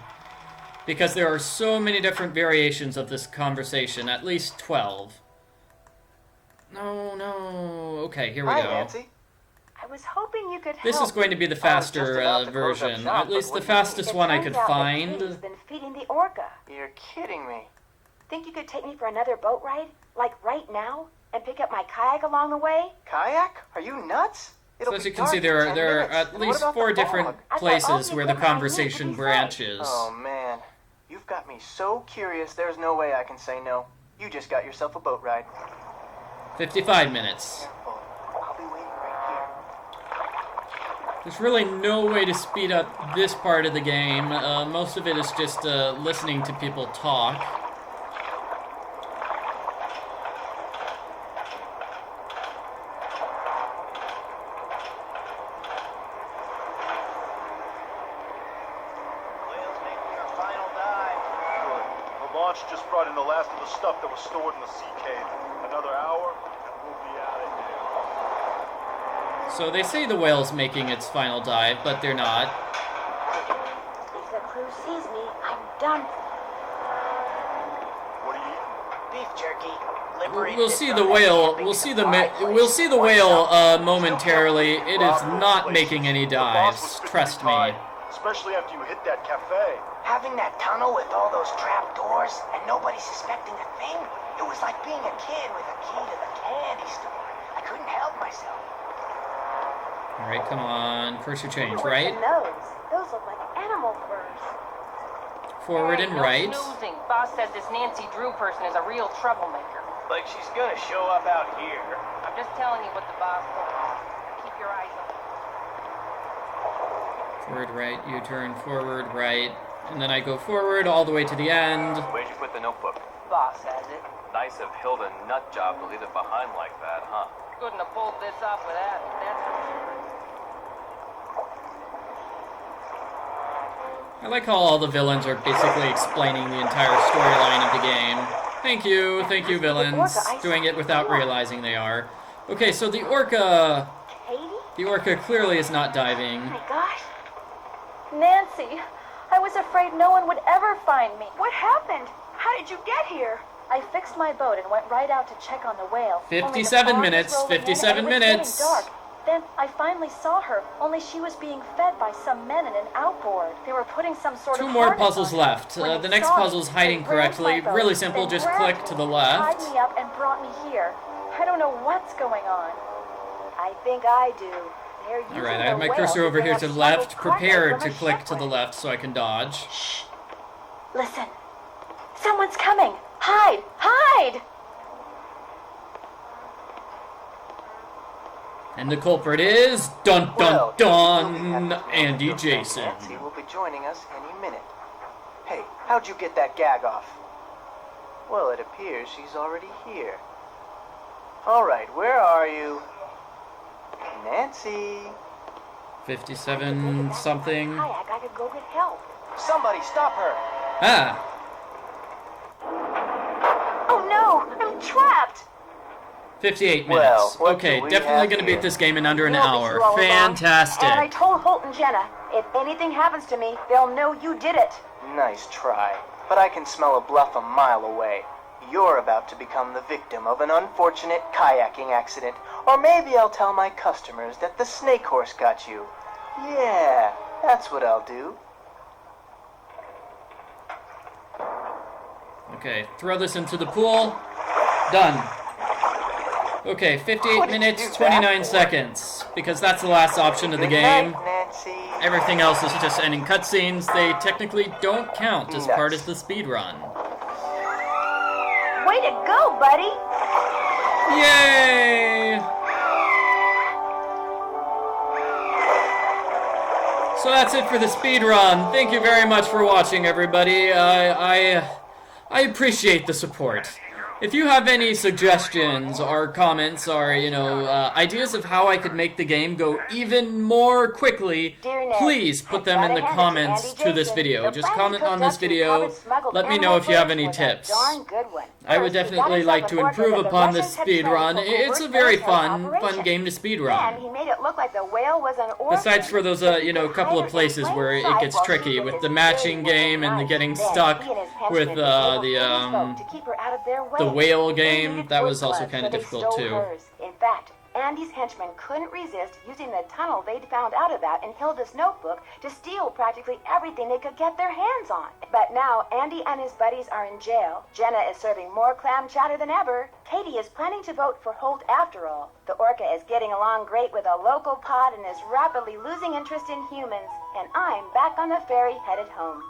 Because there are so many different variations of this conversation. At least 12. No. Okay, here we go. Nancy. I was hoping you could help. This is going to be the faster version. At least the fastest one I could Katie's find. been feeding the orca. You're kidding me. Think you could take me for another boat ride? Like right now? And pick up my kayak along the way? Kayak? Are you nuts? So as you can see, there are at least 4 different places where the conversation branches. Oh, man. You've got me so curious, there's no way I can say no. You just got yourself a boat ride. 55 minutes. Careful. I'll be waiting right here. There's really no way to speed up this part of the game. Most of it is just listening to people talk. Whale's making their final dive. Good. The launch just brought in the last of the stuff that was stored in the sea cave. Another hour, and we'll be out of here. So they say the whale's making its final dive, but they're not. If the crew sees me, I'm done. What are you eating? Beef jerky. We'll see the whale. We'll see the whale momentarily. It is not making any dives. Trust me. Especially after you hit that cafe. Having that tunnel with all those trap doors and nobody suspecting a thing, it was like being a kid with a key to the candy store. I couldn't help myself. All right, come on. Cursor change, What's right? the nose? Those look like animal furs. Forward and right. No snoozing. Boss says this Nancy Drew person is a real troublemaker. Like she's gonna show up out here. I'm just telling you what the boss told me. Keep your eyes open. Forward, right, U-turn, forward, right. And then I go forward all the way to the end. Where'd you put the notebook? Boss has it. Nice of Hilda Nutjob to leave it behind like that, huh? Couldn't have pulled this off without it, that's for sure. I like how all the villains are basically explaining the entire storyline of the game. Thank you, villains. Doing it without realizing they are. Okay, so the orca... Katie? The orca clearly is not diving. Oh my gosh. Nancy, I was afraid no one would ever find me. What happened? How did you get here? I fixed my boat and went right out to check on the whale. 57 minutes, 57 minutes. Dark. Then I finally saw her, only she was being fed by some men in an outboard. They were putting some sort of Two more harness puzzles on me. left. When The they next saw me, puzzle's hiding they grabbed correctly. my boat, Really simple, then just grabbed click to me, the left. tied me up and brought me here. I don't know what's going on. I think I do. They're using Alright, I the have my whale cursor over bring here up to the smuggled left, cargo prepared from to a click to the shipwreck. left so I can dodge. Shh. Listen. Someone's coming. Hide! Hide! And the culprit is... Dun dun dun! Andy Jason. Nancy will be joining us any minute. Hey, how'd you get that gag off? Well, it appears she's already here. Alright, where are you? Nancy. 57 something. Kayak, I could go get help. Somebody stop her. Ah! Oh no! I'm trapped! 58 Well, minutes. what Okay, do we definitely have gonna here? beat this game in under an We'll be hour. through all along. Fantastic. And I told Holt and Jenna, if anything happens to me, they'll know you did it. Nice try. But I can smell a bluff a mile away. You're about to become the victim of an unfortunate kayaking accident. Or maybe I'll tell my customers that the snake horse got you. Yeah, that's what I'll do. Okay, throw this into the pool. Done. Okay, 58 What did you minutes, do 29 that for? seconds. Because that's the last option of the Good game. night, Nancy. Everything else is just ending cutscenes. They technically don't count as part of the speedrun. Way to go, buddy! Yay! So that's it for the speedrun. Thank you very much for watching, everybody. I appreciate the support. If you have any suggestions or comments or, ideas of how I could make the game go even more quickly, Dear Ned, please put them in the gotta hand it to comments Andy to this Jason. video. The Just plan comment he on cooked this up to video. recover smuggled Let me animal know if you have foods any was a tips. darn good one. I would First, he got definitely himself like to an orca improve that the upon this Russians had speedrun. trained for It's a covert very military fun operations. game to Then speedrun. he made it look like the whale was an orphan. Besides for those, couple of places where it gets tricky with the matching game and the getting stuck with the whale game. That was also kind of difficult too. In fact, Andy's henchmen couldn't resist using the tunnel they'd found out about in Hilda's notebook to steal practically everything they could get their hands on. But now Andy and his buddies are in jail. Jenna is serving more clam chowder than ever. Katie is planning to vote for Holt after all. The orca is getting along great with a local pod and is rapidly losing interest in humans. And I'm back on the ferry headed home.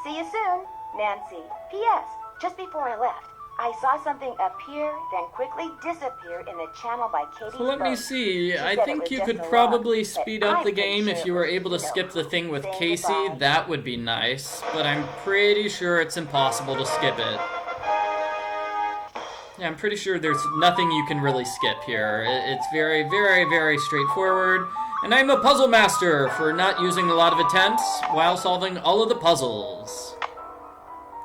See you soon, Nancy. P.S. Just before I left, I saw something appear, then quickly disappear in the channel by Katie's So let me boat. see. She I said it think was you just could a probably log, speed but up I'm the pretty game sure if it you were was, able to you know, skip the thing with saying Casey. goodbye. That would be nice, but I'm pretty sure it's impossible to skip it. Yeah, I'm pretty sure there's nothing you can really skip here. It's very, very, very straightforward. And I'm a puzzle master for not using a lot of attempts while solving all of the puzzles.